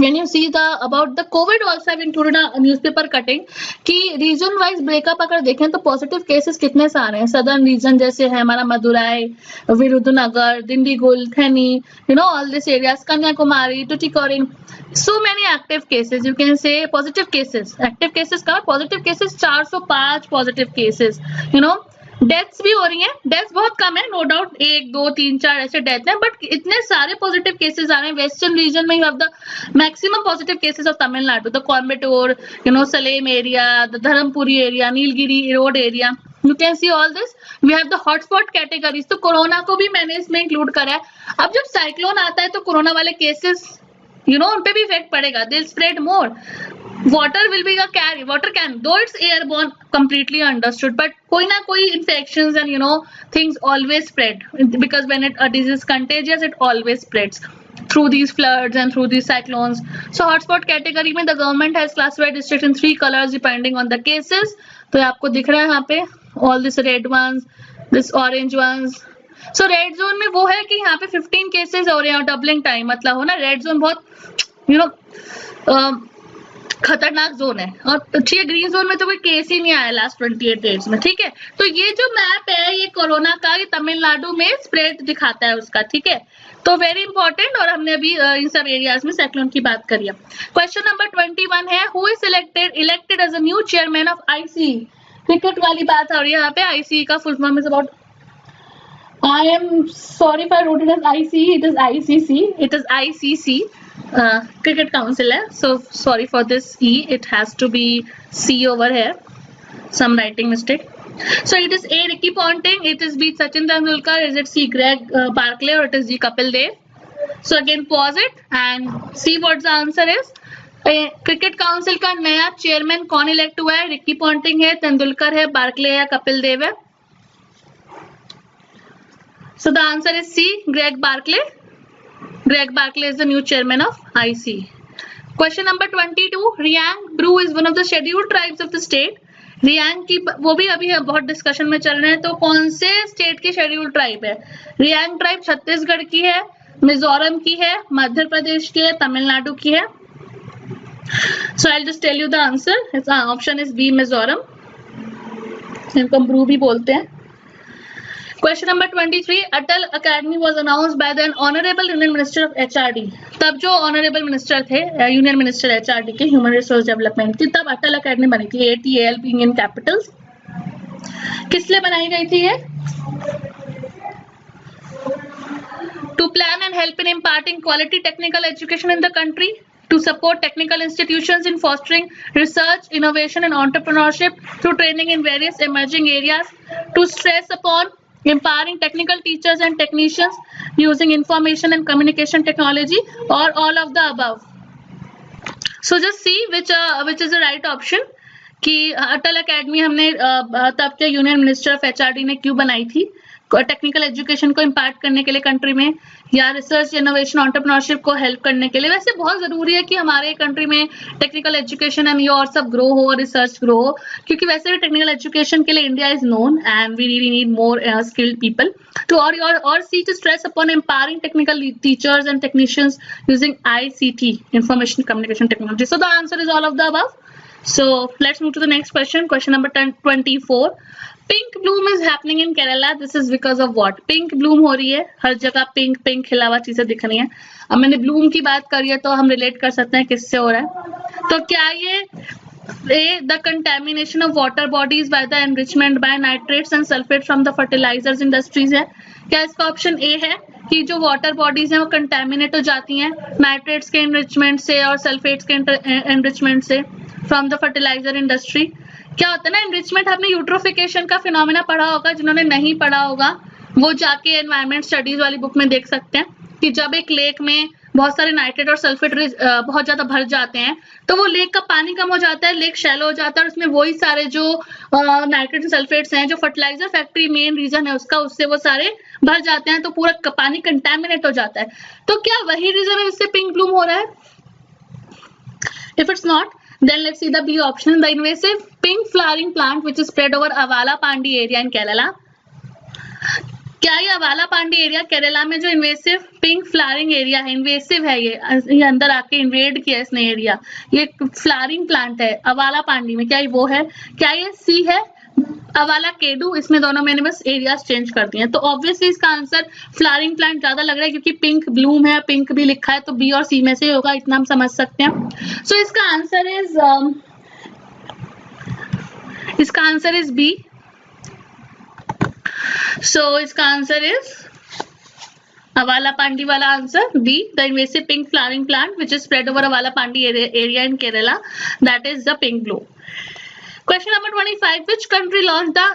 when you see the about the COVID also I've included a newspaper cutting कि रीजन वाइज ब्रेकअप अगर देखें तो पॉजिटिव केसेस कितने सारे हैं। सदर्न रीजन जैसे है हमारा Madurai, Virudhunagar, Dindigul, Theni, you know all this areas, Kanyakumari, Tuticorin, so many active cases, you can say positive cases, active cases का positive cases 405 positive cases, you know। Deaths भी हो रही हैं, डेथ्स बहुत कम है नो डाउट, 1 2 3 4 ऐसे डेथ हैं, बट इतने सारे पॉजिटिव केसेस आ रहे हैं। वेस्टर्न रीजन में you have the maximum positive cases of Tamil Nadu, the Coimbatore, you know, Salem area, the Dharmapuri area, Nilgiri road area, you can see all this. We have the hotspot categories, तो corona को भी मैंने इसमें इंक्लूड करा है। अब जब साइक्लोन आता है तो कोरोना वाले केसेस यू नो उन पे भी इफेक्ट पड़ेगा, they spread more. Water will be a carry, water can, though it's airborne, completely understood, but कोई ना कोई infections and you know things always spread, because when a disease is contagious it always spreads through these floods and through these cyclones. So hotspot category में the government has classified district in 3 colors depending on the cases. तो ये आपको दिख रहा है यहाँ पे all this red ones, this orange ones. So red zone में वो है कि यहाँ पे 15 cases हो रहे हैं, doubling time मतलब हो ना, red zone बहुत you know खतरनाक जोन है, और ठीक है ग्रीन जोन में तो कोई केस ही नहीं आया लास्ट 28 डेज में, ठीक है। तो ये जो मैप है ये कोरोना का, ये तमिलनाडु में स्प्रेड दिखाता है उसका, ठीक है, तो वेरी इंपॉर्टेंट। और हमने अभी इन सब एरियाज में साइक्लोन की बात करी है। क्वेश्चन नंबर 21 है, who is elected as a new chairman of ICE? Cricket वाली बात हो रही है यहाँ पे। ICE का full form is about, I am sorry if I wrote it as ICE, it is ICC, it is ICC. Cricket Council hai, so sorry for this E, it has to be C over here, some writing mistake. So it is A Ricky Ponting, it is B Sachin Tendulkar, is it C Greg Barclay, or it is D Kapil Dev? So again pause it and see what the answer is. Cricket council का नया chairman कौन elect हुआ है? Ricky Ponting है, तेंदुलकर है, Berkeley है, कपिल देव है। So the answer is C, Greg Barclay. Greg Barclay is the new chairman of ICE. Question number 22. Riang Bru is one of the scheduled tribes of the state. Reang की वो भी अभी बहुत discussion में चल रहे हैं, तो कौन से स्टेट की शेड्यूल्ड ट्राइब है? रियांग ट्राइब छत्तीसगढ़ की है, मिजोरम की है, मध्य प्रदेश की है, तमिलनाडु की है। So I'll just tell you the answer. Option is B, Mizoram, इनको ब्रू भी बोलते हैं। Question number 23. Atal Academy was announced by the Honorable Union Minister of HRD. तब जो Honorable Minister थे, Union Minister HRD के Human Resource Development की, तब अटल अकेडमी बनी थी, ATAL being in capitals। किस लिए बनाई गई थी ये? To plan and help in imparting quality technical education in the country, to support technical institutions in fostering research, innovation and entrepreneurship through training in various emerging areas, to stress upon empowering technical teachers and technicians using information and communication technology, or all of the above. So just see which is the right option कि अटल academy हमने तब के union minister of HRD ने क्यों बनाई थी? Technical education को impart करने के लिए कंट्री में, या रिसर्च इनोवेशन एंटरप्रेन्योरशिप को हेल्प करने के लिए। वैसे बहुत जरूरी है कि हमारे कंट्री में टेक्निकल एजुकेशन एंड ये और सब ग्रो हो, रिसर्च ग्रो हो, क्योंकि वैसे भी टेक्निकल एजुकेशन के लिए India is known and we really need more skilled people to और see to stress upon empowering technical teachers and technicians using ICT, information communication technology. So the answer is all of the above. So let's move to the next question. Question number 24. Pink Bloom is happening in Kerala, this is because of what? Pink Bloom हो रही है, हर जगह pink pink खिला हुआ चीजें दिख रही हैं। अब मैंने ब्लूम की बात करी है तो हम रिलेट कर सकते हैं किससे हो रहा है। तो क्या ये the contamination of water bodies by the enrichment by nitrates and sulfates from the fertilizers industries है? क्या इसका ऑप्शन ए है कि जो वाटर बॉडीज हैं वो कंटेमिनेट हो जाती हैं नाइट्रेट्स के एनरिचमेंट से और सल्फेट्स के एनरिचमेंट से फ्रॉम द फर्टिलाइजर इंडस्ट्री? क्या होता है ना एनरिचमेंट, आपने यूट्रोफिकेशन का फिनोमेना पढ़ा होगा, जिन्होंने नहीं पढ़ा होगा वो जाके एनवायरमेंट स्टडीज वाली बुक में देख सकते हैं कि जब एक लेक में बहुत सारे नाइट्रेट और सल्फेट बहुत ज्यादा भर जाते हैं तो वो लेक का पानी कम हो जाता है, लेक शैलो हो जाता है और उसमें वही सारे जो नाइट्रेट सल्फेट्स हैं जो फर्टिलाइजर फैक्ट्री मेन रीजन है उसका, उससे वो सारे भर जाते हैं तो पूरा पानी कंटेमिनेट हो जाता है। तो क्या वही रीजन है जिससे पिंक ब्लूम हो रहा है? If it's not, then let's see the B option, the invasive pink flowering plant which is spread over Avala Pandi area in Kerala. क्या ये अवाला पांडी एरिया केरला में जो इन्वेसिव पिंक फ्लावरिंग एरिया है, इन्वेसिव है ये अंदर आके इन्वेड किया इसने एरिया, ये फ्लावरिंग प्लांट है अवाला पांडी में, क्या ये वो है? क्या ये सी है अवाला केडू? इसमें दोनों मैंने बस एरियाज चेंज कर दिए हैं। तो ऑब्वियसली इसका आंसर फ्लावरिंग प्लांट ज्यादा लग रहा है क्योंकि पिंक ब्लूम है, पिंक भी लिखा है, तो बी और सी में से होगा, इतना हम समझ सकते हैं। सो इसका आंसर इज बी। So इसका आंसर इज अवाला पांडी वाला answer B, the invasive pink flowering plant which is spread over Avala Pandi area in Kerala, that is the pink blue. Question number 25, which country launched the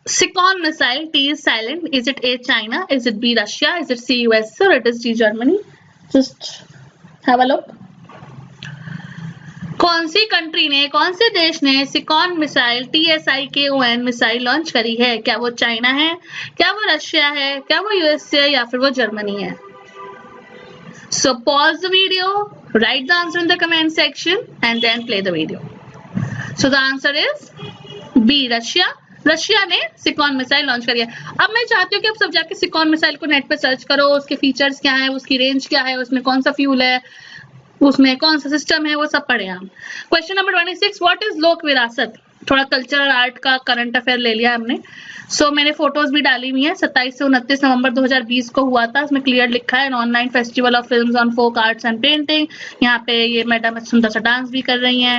Sikon missile? T is silent. Is it A China? Is it B Russia? Is it C US or it is D Germany? Just have a look. कौन सी country ने, कौन से देश ने सिकॉन missile TSIKON missile launch करी है? क्या वो चाइना है, क्या वो रशिया है, क्या वो यूएस है या फिर वो जर्मनी है? So pause the video, write the answer in the comment section and then play the video. So the answer is B, Russia. Russia ने सिकॉन मिसाइल लॉन्च करी है। अब मैं चाहती हूँ कि आप सब जाके सिकॉन मिसाइल को नेट पे सर्च करो, उसके फीचर्स क्या है, उसकी रेंज क्या है, उसमें कौन सा फ्यूल है, उसमें कौन सा सिस्टम है, वो सब पढ़े हम। क्वेश्चन नंबर 26, व्हाट इज लोक विरासत? थोड़ा कल्चरल आर्ट का करंट अफेयर ले लिया हमने। सो मैंने फोटोज भी डाली हुई है, 27 से 29 नवंबर 2020 को हुआ था, उसमें क्लियर लिखा है online festival of films on folk arts and painting. यहाँ पे ये मैडम सुंदर सा डांस भी कर रही हैं,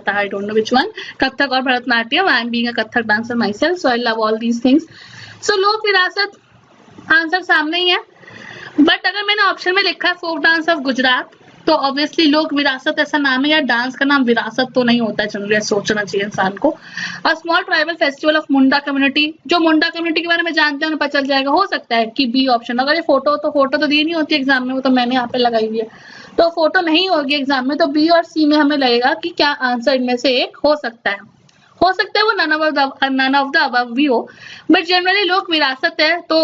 I don't know which one, Kathak और Bharatanatyam. I am being a Kathak dancer myself, so I love all these things. So लोक विरासत आंसर सामने ही है, बट अगर मैंने ऑप्शन में लिखा है फोक डांस ऑफ गुजरात तो ऑब्वियसली लोक विरासत ऐसा नाम है या डांस का नाम विरासत तो नहीं होता है, जनरली सोचना चाहिए इंसान को। और small tribal festival of Munda community, जो मुंडा कम्युनिटी के बारे में जानते हैं उन्हें पता चल जाएगा, हो सकता है कि बी ऑप्शन। अगर ये फोटो तो दी नहीं होती एग्जाम में, वो तो मैंने यहाँ पे लगाई हुई है, तो फोटो नहीं होगी एग्जाम में, तो बी और सी में हमें लगेगा कि क्या आंसर इनमें से एक हो सकता है वो नन ऑफ द अबव भी हो, बट जनरली लोक विरासत है तो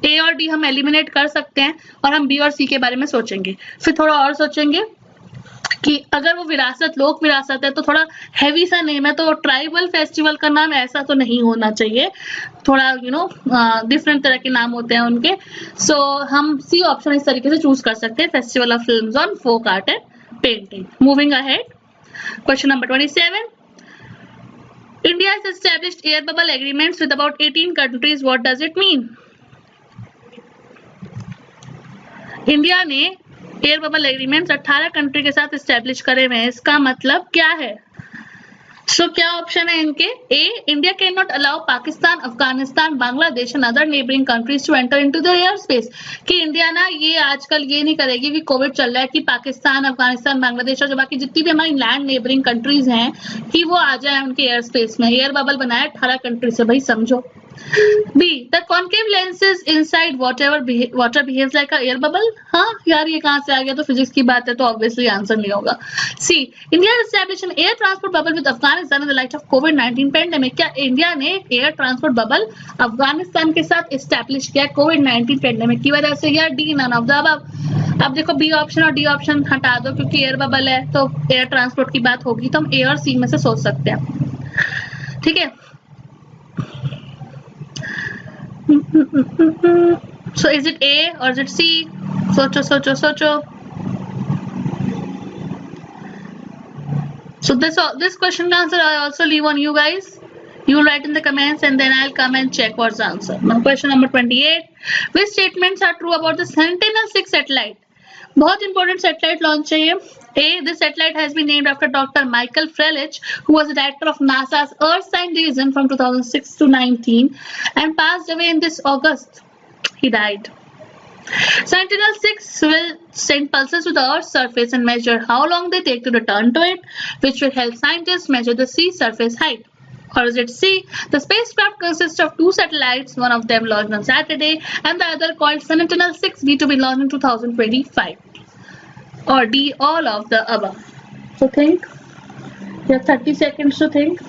ए और डी हम एलिमिनेट कर सकते हैं और हम बी और सी के बारे में सोचेंगे। फिर थोड़ा और सोचेंगे कि अगर वो विरासत लोक विरासत है तो थोड़ा हैवी सा नेम है, तो ट्राइबल फेस्टिवल का नाम ऐसा तो नहीं होना चाहिए, थोड़ा डिफरेंट तरह के नाम होते हैं उनके। सो हम सी ऑप्शन इस तरीके से चूज कर सकते हैं, festival of films on folk art and painting. Moving ahead, question number 27, India has established air bubble agreements with about 18 countries. What does it mean? India ने एयर बबल एग्रीमेंट्स 18 कंट्री के साथ establish करे हुए हैं, इसका मतलब क्या है? सो क्या ऑप्शन है इनके? A, India can not allow Pakistan, Afghanistan, Bangladesh and other neighbouring countries to enter into the air space. कि इंडिया ना ये आजकल ये नहीं करेगी कि कोविड चल रहा है कि पाकिस्तान, अफगानिस्तान, बांग्लादेश और जो बाकी जितनी भी हमारी लैंड नेबरिंग कंट्रीज हैं कि वो आ जाए उनके एयर स्पेस में। एयर बबल बनाया 18 कंट्री से, भाई समझो। B, the concave lenses inside water behaves like a air bubble. हाँ यार ये कहाँ से आ गया, तो फिजिक्स की बात है तो ऑब्वियसली आंसर नहीं होगा। C, India has established an air transport bubble with Afghanistan in the light of COVID-19 pandemic. क्या इंडिया ने एयर ट्रांसपोर्ट बबल अफगानिस्तान के साथ एस्टेब्लिश किया कोविड-19 पेंडेमिक की वजह से, या D none of the above? अब देखो बी ऑप्शन और डी ऑप्शन हटा दो क्योंकि एयर बबल है तो एयर ट्रांसपोर्ट की बात होगी, तो हम ए और सी में से सोच सकते हैं, ठीक है। So is it A or is it C? सोचो। So this question का answer I also leave on you guys. You write in the comments and then I'll come and check what's the answer. Now question number 28. Which statements are true about the Sentinel-6 satellite? बहुत important satellite launch है ये. A. This satellite has been named after Dr. Michael Frelich, who was the director of NASA's Earth Science Division from 2006 to 19 and passed away in this August. He died. Sentinel-6 will send pulses to the Earth's surface and measure how long they take to return to it, which will help scientists measure the sea surface height. Or is it C? The spacecraft consists of two satellites, one of them launched on Saturday and the other called Sentinel-6D to be launched in 2025. Or D, all of the above. So think. You have 30 seconds to think.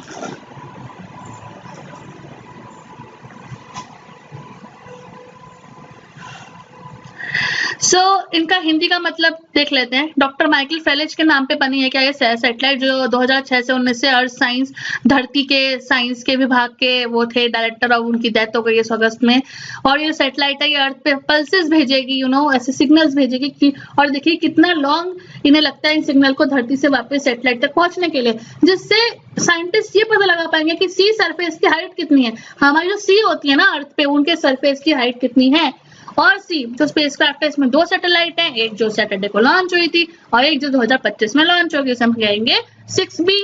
सो इनका हिंदी का मतलब देख लेते हैं. Doctor Michael फ्रेलिच के नाम पे बनी है क्या ये सैटेलाइट, जो 2006 से 19 से अर्थ साइंस धरती के साइंस के विभाग के वो थे डायरेक्टर, और उनकी डेथ हो गई है अगस्त में. और ये सैटेलाइट है, ये अर्थ पे पल्सेस भेजेगी, ऐसे सिग्नल्स भेजेगी कि, और देखिए कितना लॉन्ग इन्हें लगता है इन सिग्नल को धरती से वापस सैटेलाइट तक पहुंचने के लिए, जिससे साइंटिस्ट ये पता लगा पाएंगे कि सी सरफेस की हाइट कितनी है. हमारी जो सी होती है ना अर्थ पे, उनके सरफेस की हाइट कितनी है. और सी जो स्पेसक्राफ्ट है इसमें दो सैटेलाइट हैं, एक जो सैटरडे को लॉन्च हुई थी और एक जो 2025 में लॉन्च होगी, उसे हम कहेंगे 6B.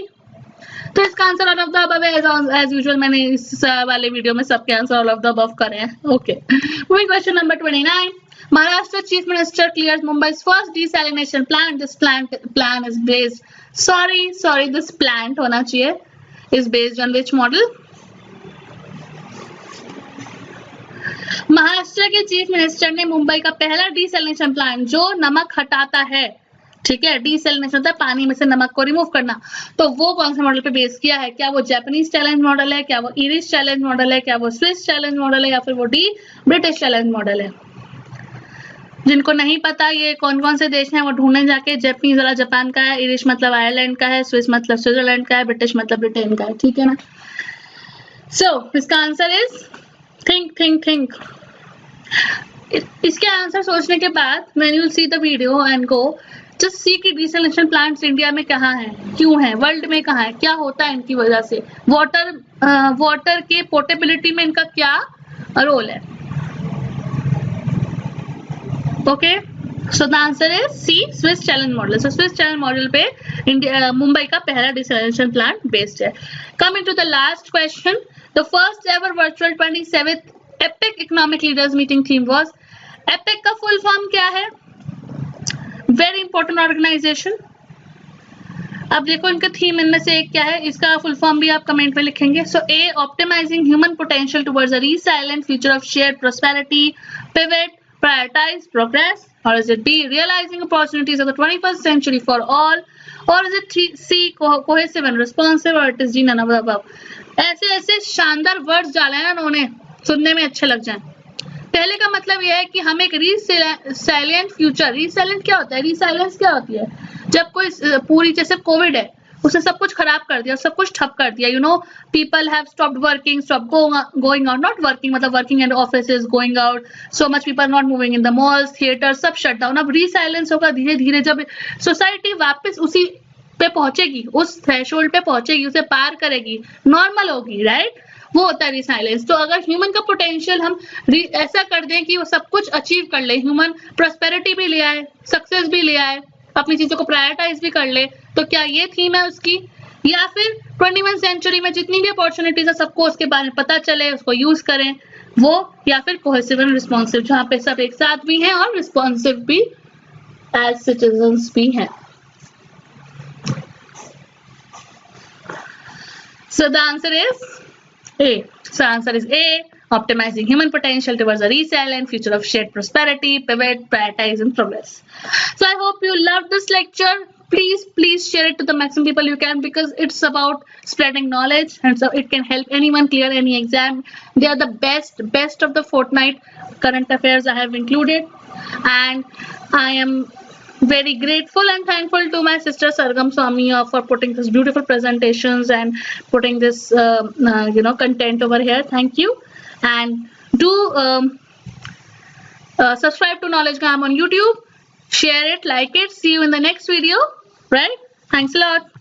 तो इसका answer all of the above है. एज यूजुअल मैंने इस वाले वीडियो में सबके answer all of the above करे हैं. Okay, moving question number 29. Maharashtra Chief Minister clears Mumbai's first desalination plant. This plan is based. Sorry, this plant होना चाहिए is based on which model? Maharashtra के चीफ मिनिस्टर ने मुंबई का पहला desalination plant जो नमक हटाता है, ठीक है, डीसैलिनेशन होता है पानी में से नमक को रिमूव करना, तो वो कौन से मॉडल पे बेस किया है? क्या वो जापानीज चैलेंज मॉडल है, क्या वो इरिश चैलेंज मॉडल है, क्या वो स्विस चैलेंज मॉडल है, या फिर वो ब्रिटिश चैलेंज मॉडल है? जिनको नहीं पता ये कौन कौन से देश हैं वो ढूंढने जाके. जापानीज वाला जापान का है, इरिश मतलब आयरलैंड का है, स्विस मतलब स्विट्जरलैंड का है, ब्रिटिश मतलब ब्रिटेन का है, ठीक है ना. सो इसका आंसर इज think. इसके आंसर सोचने के बाद when you see the video and go just see कि desalination plants इंडिया में कहाँ हैं, क्यों हैं, वर्ल्ड में कहाँ है, क्या होता है इनकी वजह से, वाटर के पोर्टेबिलिटी में इनका क्या रोल है. Okay, so the answer is C, Swiss challenge model. So Swiss challenge model पे इंडिया मुंबई का पहला desalination plant based है. Coming to the last question. The first ever virtual 27th APEC Economic Leaders Meeting theme was. APEC का full form क्या है? Very important organization. अब देखो इनका थीम इनमें से एक क्या है, इसका फुल फॉर्म भी आप कमेंट में लिखेंगे. So A, optimizing human potential towards a resilient future of shared prosperity, pivot, prioritize, progress. Or is it B, realizing opportunities of the 21st century for all? Or is it C, cohesive and responsive? Or it is D, none of the above. ऐसे शानदार words डाले हैं उन्होंने, सुनने में अच्छे लग जाएं. पहले का मतलब यह है कि हम एक रिसाइलेंट फ्यूचर. रिसाइलेंट क्या होता है? रिसाइलेंस क्या होती है? जब कोई पूरी, जैसे कोविड है, उसने सब कुछ खराब कर दिया, सब कुछ ठप कर दिया. People have stopped working, stop going out, not working मतलब working in offices, going out, so much people not moving in the malls, theatre, सब शट डाउन. अब रिसाइलेंस होगा धीरे धीरे, जब सोसाइटी वापस उसी पे पहुंचेगी, उस थ्रेशोल्ड पे पहुंचेगी, उसे पार करेगी, नॉर्मल होगी, राइट, वो होता है रिसाइलेंस. तो अगर ह्यूमन का पोटेंशियल हम ऐसा कर दें कि वो सब कुछ अचीव कर ले, ह्यूमन प्रॉस्पेरिटी भी ले आए, सक्सेस भी ले आए, अपनी चीजों को प्रायोरिटाइज भी कर ले, तो क्या ये थीम है उसकी? या फिर 21 सेंचुरी में जितनी भी अपॉर्चुनिटीज है सबको उसके बारे में पता चले, उसको यूज करें, वो, या फिर कोहेसिव एंड रिस्पॉन्सिव, जहाँ पे सब एक साथ भी हैं और रिस्पॉन्सिव भी एज सिटीजन्स भी हैं. So the answer is A. So answer is A, optimizing human potential towards a resilient future of shared prosperity, pivot, prioritize and progress. So I hope you loved this lecture. Please share it to the maximum people you can, because it's about spreading knowledge and so it can help anyone clear any exam. They are the best of the fortnight current affairs I have included, and I am very grateful and thankful to my sister Sargam Swami for putting this beautiful presentations and putting this content over here. Thank you, and do subscribe to KnowledgeGram on YouTube, share it, like it. See you in the next video, right? Thanks a lot.